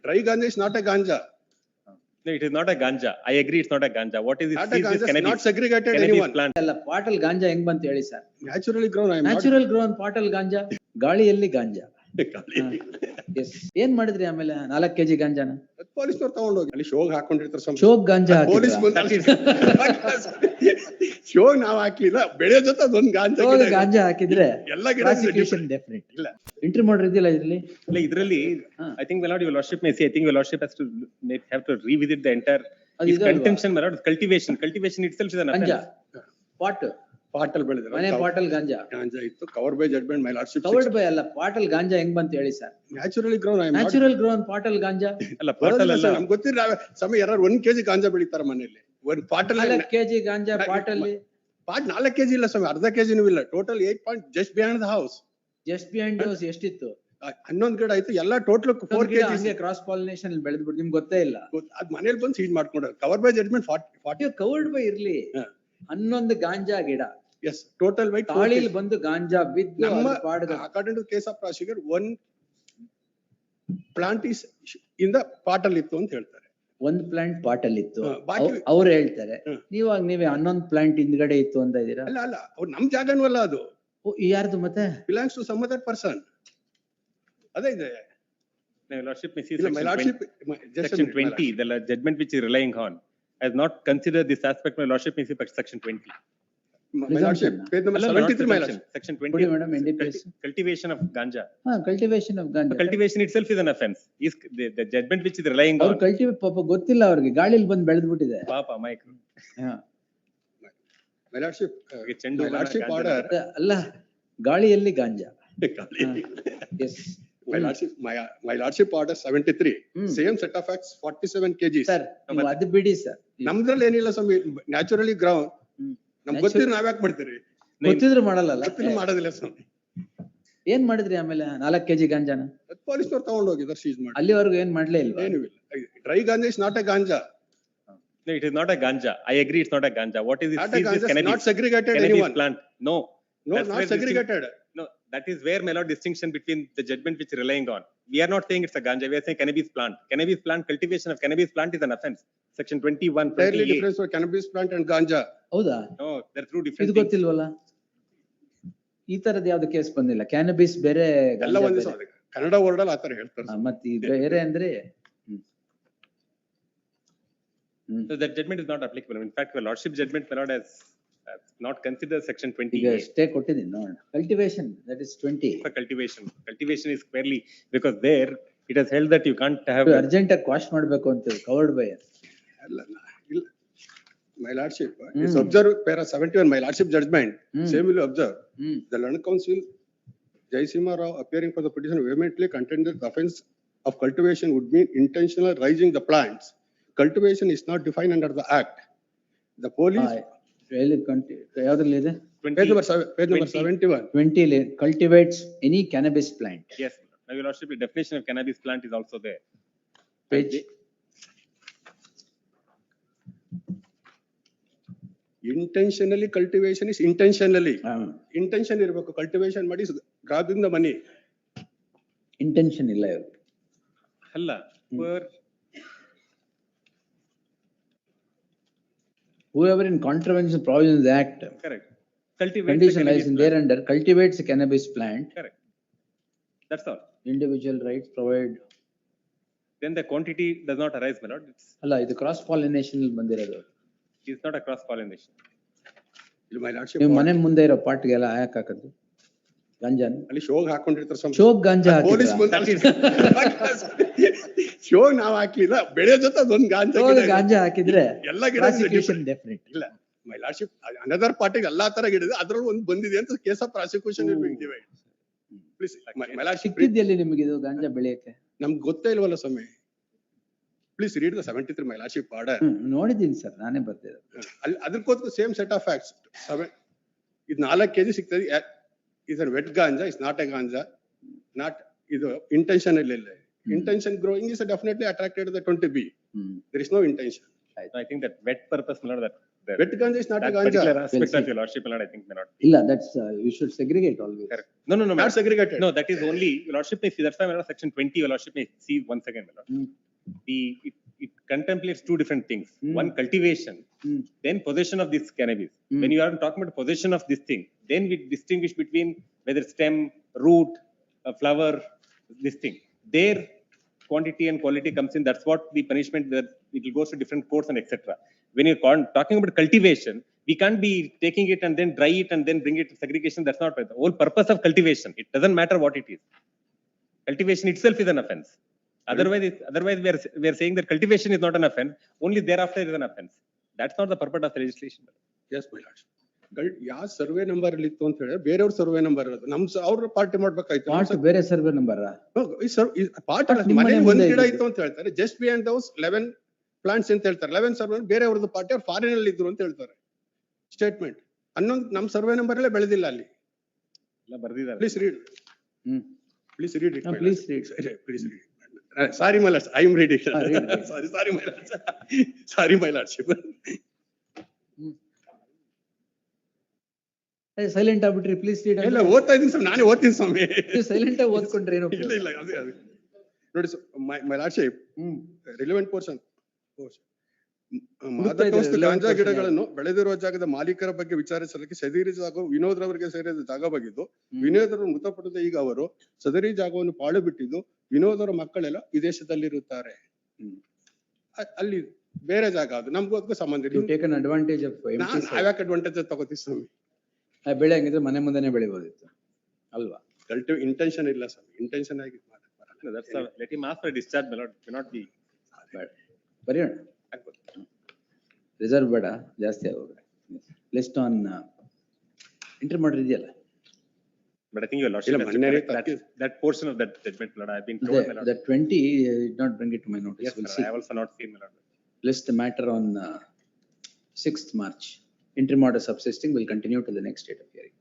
Dry ganja is not a ganja. No, it is not a ganja. I agree, it's not a ganja. What is it? Not a Seeds is ganja, cannabis. not segregated Cannabis anyone. plant. ಅಲ್ಲ ಪಾಟಲ್ ಗಾಂಜಾ ಹೆಂಗ್ ಬಂತ ಹೇಳಿ sir? Naturally grown, I am not. Natural grown ಪಾಟಲ್ ಗಾಂಜಾ, ಗಾಳಿಯಲ್ಲಿ ganja. S, ಏನ್ ಮಾಡಿದ್ರಿ ಆಮೇಲೆ 4 kg ಗಾಂಜಾನ? ಪೊಲೀಸ್ನವ್ರು ತಗೊಂಡೋಗಿ ಅಲ್ಲಿ ಶೋಗ್ ಹಾಕೊಂಡಿರ್ತಾರೆ some. ಶೋಕ್ ಗಾಂಜಾ ಪೊಲೀಸ್ ಶೋಗ್ ನಾವ್ ಹಾಕ್ಲಿಲ್ಲ, ಬೆಳೆ ಜೊತೆ ಅದೊಂದು ಗಾಂಜಾ ಗಿಡ ಇದೆ. ಗಾಂಜಾ ಹಾಕಿದ್ರೆ ಎಲ್ಲ ಗಿಡ ಪ್ರಾಸಿಕ್ಯೂಷನ್ ಡೆಫಿನೆಟ್ ಇಲ್ಲ. ಎಂಟ್ರಿ ಮಾಡಿದ್ದಿಲ್ಲ ಇದ್ರಲ್ಲಿ. ಇಲ್ಲ, ಇದ್ರಲ್ಲಿ I think your lordship may say, I think your lordship has to have to revisit the entire ಅದು if ಇದು ಅಲ್ವಾ? contention, my lord, cultivation itself is an ganja offense. Pot, ಪಾಟಲ್ ಬೆಳೆದ್ರೆ ಮನೆ ಪಾಟಲ್ ಗಾಂಜಾ ಗಾಂಜಾ ಇತ್ತು, cover by judgement my lordship. Covered by ಅಲ್ಲ, ಪಾಟಲ್ ಗಾಂಜಾ ಹೆಂಗ್ ಬಂತ ಹೇಳಿ sir? Naturally grown, I am not. Natural grown ಪಾಟಲ್ ಗಾಂಜಾ ಅಲ್ಲ, ಪಾಟಲ್ ಅಲ್ಲ. ನಮ್ಗೆ ಗೊತ್ತಿಲ್ಲ ಸಮಯ ಯಾರು 1 kg ಗಾಂಜಾ ಬೆಳಿತಾರ ಮನೆಯಲ್ಲಿ. ಒಂದ್ ಪಾಟಲ್ 4 kg ಗಾಂಜಾ ಪಾಟಲ್ಲಿ. ಪಾಟ್ 4 kg ಇಲ್ಲ ಸ್ವಾಮಿ, ಅರ್ಧ kg ಇಲ್ಲ. Total 8 point just behind the house. Just behind house ಎಷ್ಟಿತ್ತು? 11 ಗಿಡ ಆಯ್ತು, ಎಲ್ಲ ಟೋಟಲ್ 4 kg. ಹಂಗೆ ಕ್ರಾಸ್ ಪಾಲಿನೇಷನ್ ಬೆಳೆದ್ಬಿಟ್ಟು ನಿಮ್ಗೆ ಗೊತ್ತೇ ಇಲ್ಲ. ಅದ್ ಮನೇಲಿ ಬಂದು ಸೀಜ್ ಮಾಡ್ಕೊಂಡ್ರು. Cover by judgement 40. Covered by ಇರ್ಲಿ, 11 ಗಾಂಜಾ ಗಿಡ ಎಸ್, ಟೋಟಲ್ ಬೈ ತಾಳಿಲ್ ಬಂದು ಗಾಂಜಾ ಬಿದ್ದು ನಮ್ಮ ಪಾಡ್ಗ. According to case of prosecutor 1 plant is in the ಪಾಟಲ್ ಇತ್ತು ಅಂತ ಹೇಳ್ತಾರೆ. 1 ಪ್ಲಾಂಟ್ ಪಾಟಲ್ ಇತ್ತು ಬಾಕಿ- ಅವ್ರು ಹೇಳ್ತಾರೆ. ನೀವಾಗ ನೀವೇ 11 ಪ್ಲಾಂಟ್ ಹಿಂದ್ಗಡೆ ಇತ್ತು ಅಂತ ಇದೀರಾ? ಅಲ್ಲ ಅಲ್ಲ, ಅವ್ರು ನಮ್ ಜಾಗನೂ ಅಲ್ಲ, ಅದು ಯಾರ್ದು ಮತ್ತೆ? Belongs to some other person. ಅದೇ ಇದೆ. My lordship may see ಇಲ್ಲ, my lordship, section 20, the judgment which is relying on has not considered this aspect. My lordship may see section 20. my lordship, page number 73, my lordship. Section ಕೊಡಿ 20. Madam, NDPS. Cultivation of ganja. Cultivation of ganja. Cultivation itself is an offense. Is the judgment which is relying ಅವ್ರು on. Cultivate ಪಾಪ ಗೊತ್ತಿಲ್ಲ ಅವ್ರಿಗೆ, ಗಾಳಿಲಿ ಬಂದು ಬೆಳೆದ್ಬಿಟ್ಟಿದೆ. Papa, Mike. My lordship, ಚೆಂಡು my lordship order. ಅಲ್ಲ, ಗಾಳಿಯಲ್ಲಿ ganja. Yes My lordship, my lordship order 73, same set of facts, 47 kg. Sir, ನೀವು ಅದು ಬಿಡಿ ಸರ್. ನಮ್ದ್ರಲ್ಲಿ ಏನಿಲ್ಲ ಸ್ವಾಮಿ, ನ್ಯಾಚುರಲಿ ಗ್ರೌಂಡ್. ನಮ್ಗೆ ಗೊತ್ತಿದ್ರೆ ನಾವ್ಯಾಕ್ ಮಾಡ್ತೀರಿ? ಗೊತ್ತಿದ್ರು ಮಾಡಲ್ಲ. ಗೊತ್ತಿಲ್ಲ ಮಾಡೋದಿಲ್ಲ ಸ್ವಾಮಿ. ಏನ್ ಮಾಡಿದ್ರಿ ಆಮೇಲೆ 4 kg ಗಾಂಜಾನ? ಪೊಲೀಸ್ನವ್ರು ತಗೊಂಡು ಹೋಗಿದ್ದಾರೆ, ಸೀಜ್ ಮಾಡಿ. ಅಲ್ಲಿವರೆಗೂ ಏನ್ ಮಾಡ್ಲೇ ಇಲ್ವಾ? ಏನೂ ಇಲ್ಲ. Dry ganja is not a ganja. No, it is not a ganja. I agree, it's not a ganja. What is it? Not a Seeds is ganja, cannabis. not segregated Cannabis anyone. plant. No. No, That's not where segregated. No, that is where, my lord, distinction between the judgment which is relying on. We are not saying it's a ganja. We are saying cannabis plant. Cannabis plant, cultivation of cannabis plant is an offense. Section 21, Fairly 28. difference for cannabis plant and ganja. ಹೌದಾ? No, they're two ಇದು different things. ಗೊತ್ತಿಲ್ವಲ್ಲ? ಈ ತರದ್ ಯಾವ್ದು case ಬಂದಿಲ್ಲ. Cannabis ಬೇರೆ, ಎಲ್ಲ ಗಾಂಜಾ ಒಂದೇ ಬೇರೆ. ಕನ್ನಡ ವರ್ಡ್ ಅಲ್ಲಿ ಆತರ ಹೇಳ್ತಾರೆ. ಮತ್ತೆ ಈ ಬೇರೆ ಅಂದ್ರೆ So that judgment is not applicable. In fact, your lordship judgment, my lord, has not considered section ಈಗ 28 ಸ್ಟೇ ಕೊಟ್ಟಿದ್ದೀನಿ ನೋಡೋಣ. Cultivation, that is 20. for cultivation. Cultivation is clearly, because there it has held that you can't have. Urgent ಆಗಿ quash ಮಾಡ್ಬೇಕು ಅಂತ covered by. ಅಲ್ಲ, ಇಲ್ಲ. My lordship is observed para 71, my lordship judgment, same will observe. The learned counsel Jaisimha Rao appearing for the petition vehemently contended the offense of cultivation would mean intentional raising the plants. Cultivation is not defined under the act. The police, ಯಾವ್ದ್ರಲ್ಲಿ ಇದೆ? page number 71. 20 cultivates any cannabis plant. Yes, my lordship, the definition of cannabis plant is also there. Page. Intentionally cultivation is intentionally. Intention ಇರಬೇಕು, cultivation ಮಾಡಿ grabbing the money. Intention ಇಲ್ಲ ಇವ್ರು. ಅಲ್ಲ, Whoever in contravention of provisions of the act, correct. Cultivate the condition lies cannabis in plant. thereunder, cultivates a cannabis plant, Correct. That's all. individual rights provide. Then the quantity does not arise, my lord. ಅಲ್ಲ, ಇದು cross pollination ಬಂದಿರೋದು. It's not a cross pollination. My lordship ನೀವು ಮನೆ ಮುಂದೆ ಇರೋ ಪಾಟ್ಗೆಲ್ಲ ಹಾಕ್ ಹಾಕದು ಗಾಂಜಾನ. ಅಲ್ಲಿ ಶೋಗ್ ಹಾಕೊಂಡಿರ್ತಾರೆ some. ಶೋಕ್ ಗಾಂಜಾ ಪೊಲೀಸ್ ಶೋಗ್ ನಾವ್ ಹಾಕ್ಲಿಲ್ಲ, ಬೆಳೆ ಜೊತೆ ಅದೊಂದು ಗಾಂಜಾ ಗಿಡ ಇದೆ. ಗಾಂಜಾ ಹಾಕಿದ್ರೆ ಎಲ್ಲ ಗಿಡ ಪ್ರಾಸಿಕ್ಯೂಷನ್ ಡೆಫಿನೆಟ್. ಇಲ್ಲ, ಮೈ ಲಾರ್ಡ್ಶಿಪ್ ಅನದರ್ ಪಾರ್ಟಿಗೆ ಎಲ್ಲಾ ತರ ಗಿಡ ಇದೆ, ಅದ್ರಲ್ಲಿ ಒಂದು ಬಂದಿದೆ ಅಂತ case of prosecution divide. Please, my lordship, ಸಿಕ್ಕಿದ್ಯಲ್ಲಿ ನಿಮಗೆ ಇದು ಗಾಂಜಾ ಬೆಳೆಯಕ್ಕೆ? ನಮ್ಗೆ ಗೊತ್ತೇ ಇಲ್ವಲ್ಲ ಸ್ವಾಮಿ. Please read the 73 my lordship order. ನೋಡಿದ್ದೀನಿ ಸರ್, ನಾನೇ ಬರ್ತಿದ್ದೆ. ಅಲ್ಲಿ ಅದಕ್ಕೋಸ್ಕರ ಸೇಮ್ ಸೆಟ್ ಆಫ್ ಫ್ಯಾಕ್ಟ್ಸ್. ಇದು 4 kg ಸಿಗ್ತದೆ. Is wet ganja, is not a ganja, not ಇದು ಇಂಟೆನ್ಷನ್ ಇಲ್ಲ. Intention growing is definitely attracted to the 20B. There is no intention. I think that wet purpose, my lord, that the- Wet ganja is not a that ganja. particular aspect Well, of your lordship, my lord, I think may not. ಇಲ್ಲ, that's, you should segregate always. Correct. No, no, no, my Not lord. segregated. No, that is only, your lordship may see, that's why my lord, section 20, your lordship may see once again, my lord. Hmm. It contemplates two different things. Hmm. One, cultivation, Hmm. then possession of this cannabis. Hmm. When you are talking about possession of this thing, then we distinguish between whether stem, root, flower, this thing. Their quantity and quality comes in, that's what the punishment, that it will go to different courts and etc. When you're talking about cultivation, we can't be taking it and then dry it and then bring it to segregation, that's not right. The whole purpose of cultivation, it doesn't matter what it is. Cultivation itself is an offense. Otherwise we are saying that cultivation is not an offense, only thereafter is an offense. That's not the purpose of the legislation. Yes, my lord. ಯಾವ survey number ಅಲ್ಲಿ ಇತ್ತು ಅಂತ ಹೇಳಿ ಬೇರೆಯವ್ರ survey number ಇರೋದು ಅವ್ರ party ಮಾಡ್ಬೇಕಾಯ್ತು. Part ಬೇರೆ survey number. Part ನಿಮ್ಮ ಮನೆ ಮನೆ ಒಂದ್ ಮುಂದೆ ಗಿಡ ಇದ್ದು. ಇತ್ತು ಅಂತ ಹೇಳ್ತಾರೆ, ಜಸ್ಟ್ ಬಿಯಾಂಡ್ ದೌಸ್ 11 ಪ್ಲಾಂಟ್ಸ್ ಅಂತ ಹೇಳ್ತಾರೆ. 11 ಸರ್ವೆ ಬೇರೆಯವ್ರದ್ದು ಪಾರ್ಟಿ ಅವ್ರು ಫಾರಿನ್ ಅಲ್ಲಿ ಇದ್ರು ಅಂತ ಹೇಳ್ತಾರೆ ಸ್ಟೇಟ್ಮೆಂಟ್. ಅನ್ನೊಂದು ನಮ್ ಸರ್ವೆ ನಂಬರ್ ಅಲ್ಲೇ ಬೆಳೆದಿಲ್ಲ ಅಲ್ಲಿ. ಎಲ್ಲ ಬರ್ದಿದ್ದಾರೆ. Please read. Hmm. Please read it. Please read. Please read. Sorry, my lord. I am reading. Read, read. Sorry, my lord. Sorry, my lordship. Silent ಆಗ್ಬಿಟ್ರಿ, ಪ್ಲೀಸ್ ರೀಡ್. ಇಲ್ಲ ಓದ್ತಾ ಇದೀನಿ ಸ್ವಾಮಿ, ನಾನೇ ಓದ್ತೀನಿ ಸ್ವಾಮಿ. ಸೈಲೆಂಟ್ ಆಗಿ ಓದ್ಕೊಂಡ್ರೆ ಏನು? ಇಲ್ಲ ಇಲ್ಲ ಅದೇ ನೋಡಿ my lordship, hmm. relevant portion. ಹುಡುಕ್ತಾ ಮಾದಕ ಇದ್ದಾರೆ, ವಸ್ತು relevant ಗಾಂಜಾ portion ಗಿಡಗಳನ್ನು ಬೆಳೆದಿರುವ ಜಾಗದ ಮಾಲೀಕರ ಬಗ್ಗೆ ವಿಚಾರಿಸಲಿಕ್ಕೆ ಸದರಿ ಜಾಗ ವಿನೋದ್ ರವರಿಗೆ ಸೇರಿದ ಜಾಗವಾಗಿದ್ದು, ಹ್ಮ್. ವಿನೋದ್ ಅವರು ಮೃತಪಟ್ಟಿದ ಈಗ ಅವರು ಸದರಿ ಜಾಗವನ್ನು ಪಾಳು ಬಿಟ್ಟಿದ್ದು, ವಿನೋದ್ ಅವರ ಮಕ್ಕಳೆಲ್ಲ ವಿದೇಶದಲ್ಲಿರುತ್ತಾರೆ. ಅಲ್ಲಿ ಬೇರೆ ಜಾಗ, ಅದು ನಮ್ಗೂ ಅದಕ್ಕೂ ಸಂಬಂಧ You ಇಲ್ಲ. taken advantage of empty site. ನಾವ್ಯಾಕೆ ಅಡ್ವಾಂಟೇಜ್ ತಗೋತೀವಿ ಸ್ವಾಮಿ? ಆ ಬೆಳೆ ಹಂಗಿದ್ರೆ ಮನೆ ಮುಂದೆನೆ ಬೆಳಿಬೋದಿತ್ತು ಅಲ್ವಾ? ಕಲ್ಟಿವ್ ಇಂಟೆನ್ಷನ್ ಇಲ್ಲ ಸ್ವಾಮಿ, ಇಂಟೆನ್ಷನ್ ಆಗಿ No, that's a, let him ask for a discharge, my lord, may not be. ಬರೆಯೋಣ. ರಿಸರ್ವ್ ಬೇಡ, ಜಾಸ್ತಿ ಆಗೋಗ್ರೆ. ಲಿಸ್ಟ್ ಆನ್ ಎಂಟ್ರಿ ಮಾಡಿದೆಯಲ್ಲ. But I think your lordship ಇಲ್ಲ, has to ಮೊನ್ನೆ correct that portion of that judgment, my lord, I have been told, my lord. The 20 did not bring it to my notice. Yes, We'll my see. lord, I have also not seen, my lord. List the matter on 6th March. Interim order subsisting will continue till the next date of hearing.